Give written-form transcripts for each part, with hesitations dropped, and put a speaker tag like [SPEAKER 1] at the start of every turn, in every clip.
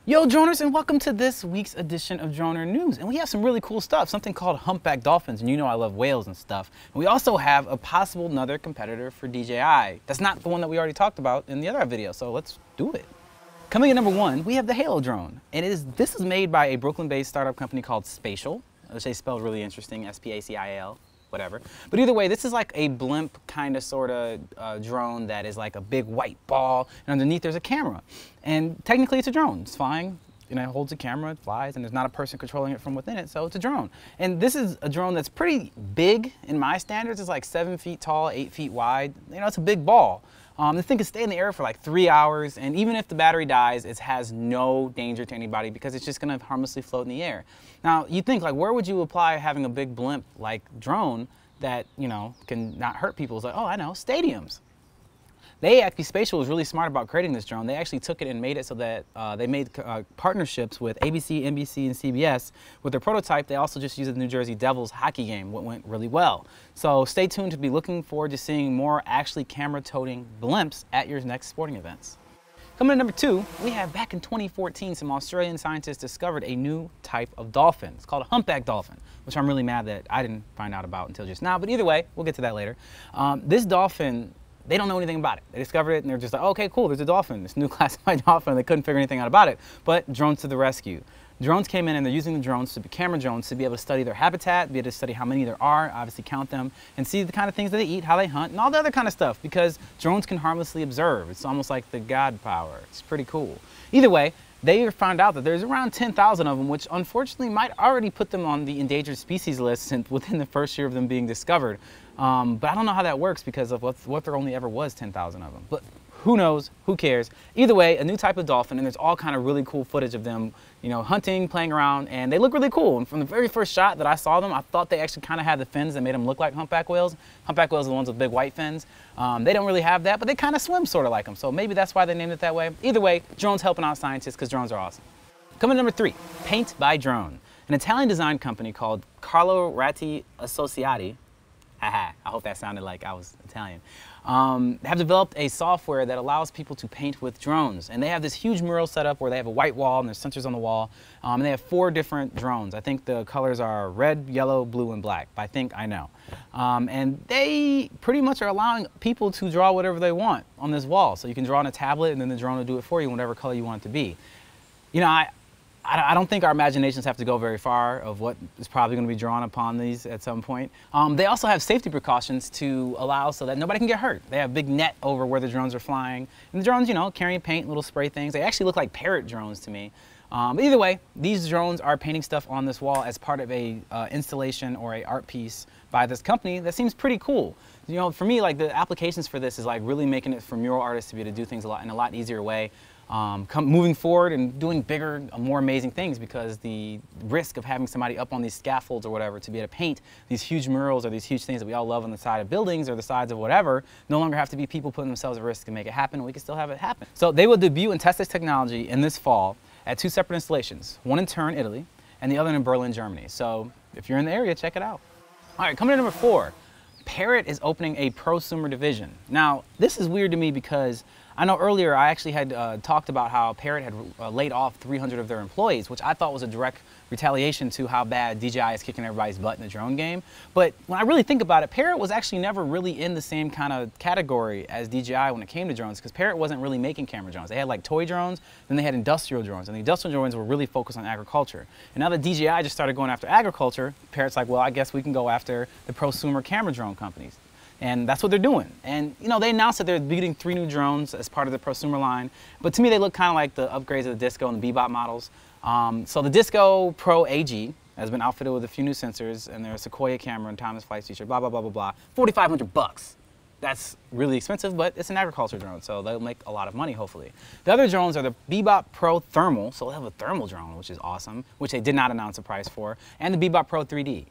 [SPEAKER 1] Yo, droners, and welcome to this week's edition of Droner News. And we have some really cool stuff, something called humpback dolphins, and you know I love whales and stuff. And we also have a possible another competitor for DJI. That's not the one that we already talked about in the other video, so let's do it. Coming at number one, we have the Halo drone. And this is made by a Brooklyn-based startup company called Spatial, which they spelled really interesting, S-P-A-C-I-A-L. Whatever. But either way, this is like a blimp kind of sort of drone that is like a big white ball, and underneath there's a camera. And technically it's a drone. It's flying, you know, it holds a camera, it flies, and there's not a person controlling it from within it, so it's a drone. And this is a drone that's pretty big in my standards. It's like 7 feet tall, 8 feet wide. You know, it's a big ball. The thing can stay in the air for like 3 hours, and even if the battery dies, it has no danger to anybody because it's just gonna harmlessly float in the air. Now, you think, like, where would you apply having a big blimp like drone that, you know, can not hurt people? It's like, oh, I know, stadiums. Spatial was really smart about creating this drone. They actually took it and made it so that they made partnerships with ABC, NBC, and CBS. With their prototype, they also just used the New Jersey Devils hockey game, what went really well. So stay tuned to be looking forward to seeing more actually camera-toting blimps at your next sporting events. Coming at number two, we have back in 2014, some Australian scientists discovered a new type of dolphin. It's called a humpback dolphin, which I'm really mad that I didn't find out about until just now. But either way, we'll get to that later. This dolphin, they don't know anything about it. They discovered it and they're just like, oh, okay, cool, there's a dolphin, this new classified dolphin. They couldn't figure anything out about it. But drones to the rescue. Drones came in and they're using the drones to be camera drones to be able to study their habitat, be able to study how many there are, obviously count them, and see the kind of things that they eat, how they hunt, and all the other kind of stuff, because drones can harmlessly observe. It's almost like the God power. It's pretty cool. Either way, they found out that there's around 10,000 of them, which unfortunately might already put them on the endangered species list within the first year of them being discovered. But I don't know how that works because of what there only ever was 10,000 of them. But who knows? Who cares? Either way, a new type of dolphin, and there's all kind of really cool footage of them, you know, hunting, playing around, and they look really cool. And from the very first shot that I saw them, I thought they actually kind of had the fins that made them look like humpback whales. Humpback whales are the ones with big white fins. They don't really have that, but they kind of swim sort of like them. So maybe that's why they named it that way. Either way, drones helping out scientists because drones are awesome. Coming to number three, paint by drone. An Italian design company called Carlo Ratti Associati, I hope that sounded like I was Italian, have developed a software that allows people to paint with drones. And they have this huge mural set up where they have a white wall and there's sensors on the wall. And they have 4 different drones. I think the colors are red, yellow, blue, and black. I think I know. And they pretty much are allowing people to draw whatever they want on this wall. So you can draw on a tablet and then the drone will do it for you in whatever color you want it to be. You know, I don't think our imaginations have to go very far of what is probably going to be drawn upon these at some point. They also have safety precautions to allow so that nobody can get hurt. They have a big net over where the drones are flying. And the drones, you know, carrying paint, little spray things. They actually look like parrot drones to me. But either way, these drones are painting stuff on this wall as part of a installation or a art piece by this company that seems pretty cool. You know, for me, like the applications for this is like really making it for mural artists to be able to do things in a lot easier way. Moving forward and doing bigger, more amazing things, because the risk of having somebody up on these scaffolds or whatever to be able to paint these huge murals or these huge things that we all love on the side of buildings or the sides of whatever no longer have to be people putting themselves at risk to make it happen. We can still have it happen. So they will debut and test this technology in this fall at 2 separate installations, one in Turin, Italy, and the other in Berlin, Germany. So if you're in the area, check it out. All right, coming to number 4. Parrot is opening a prosumer division. Now, this is weird to me because I know earlier I actually had talked about how Parrot had laid off 300 of their employees, which I thought was a direct retaliation to how bad DJI is kicking everybody's butt in the drone game. But when I really think about it, Parrot was actually never really in the same kind of category as DJI when it came to drones, because Parrot wasn't really making camera drones. They had like toy drones, then they had industrial drones, and the industrial drones were really focused on agriculture. And now that DJI just started going after agriculture, Parrot's like, well, I guess we can go after the prosumer camera drone companies. And that's what they're doing. And you know, they announced that they're getting 3 new drones as part of the prosumer line. But to me, they look kind of like the upgrades of the Disco and the Bebop models. So the Disco Pro AG has been outfitted with a few new sensors, and there's a Sequoia camera and Thomas Flight feature, blah, blah, blah, blah, blah. 4,500 bucks. That's really expensive, but it's an agriculture drone, so they'll make a lot of money, hopefully. The other drones are the Bebop Pro Thermal, so they'll have a thermal drone, which is awesome, which they did not announce a price for, and the Bebop Pro 3D,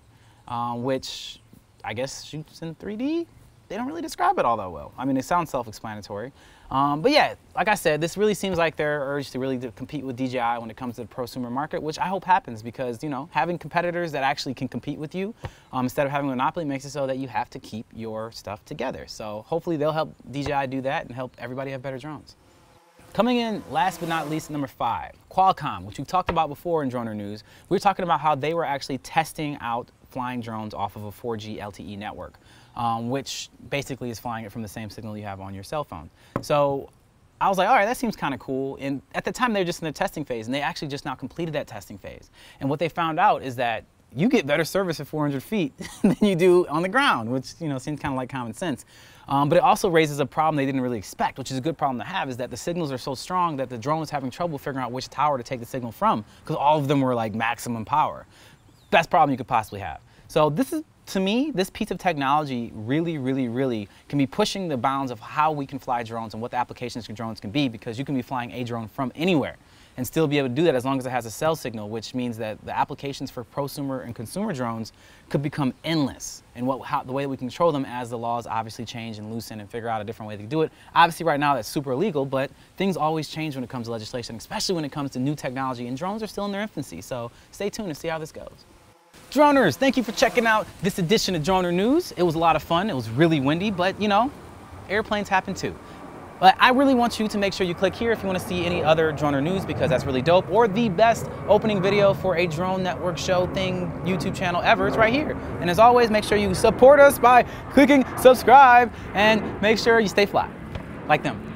[SPEAKER 1] which I guess shoots in 3D. They don't really describe it all that well. I mean, it sounds self-explanatory. But yeah, like I said, this really seems like their urge to really compete with DJI when it comes to the prosumer market, which I hope happens because, you know, having competitors that actually can compete with you instead of having a monopoly makes it so that you have to keep your stuff together. So hopefully they'll help DJI do that and help everybody have better drones. Coming in last but not least, number 5, Qualcomm, which we've talked about before in Droner News. We were talking about how they were actually testing out flying drones off of a 4G LTE network, which basically is flying it from the same signal you have on your cell phone. So I was like, all right, that seems kind of cool. And at the time, they were just in the testing phase, and they actually just now completed that testing phase. And what they found out is that you get better service at 400 feet than you do on the ground, which seems kind of like common sense. But it also raises a problem they didn't really expect, which is a good problem to have, is that the signals are so strong that the drone was having trouble figuring out which tower to take the signal from, because all of them were like maximum power. Best problem you could possibly have. So this is, to me, this piece of technology really can be pushing the bounds of how we can fly drones and what the applications for drones can be, because you can be flying a drone from anywhere and still be able to do that as long as it has a cell signal, which means that the applications for prosumer and consumer drones could become endless. And the way that we control them as the laws obviously change and loosen and figure out a different way to do it. Obviously right now that's super illegal, but things always change when it comes to legislation, especially when it comes to new technology, and drones are still in their infancy. So stay tuned and see how this goes. Droners, thank you for checking out this edition of Droner News. It was a lot of fun. It was really windy, but you know, airplanes happen too. But I really want you to make sure you click here if you want to see any other Droner News, because that's really dope, or the best opening video for a drone network show thing YouTube channel ever. It's right here. And as always, make sure you support us by clicking subscribe, and make sure you stay fly like them.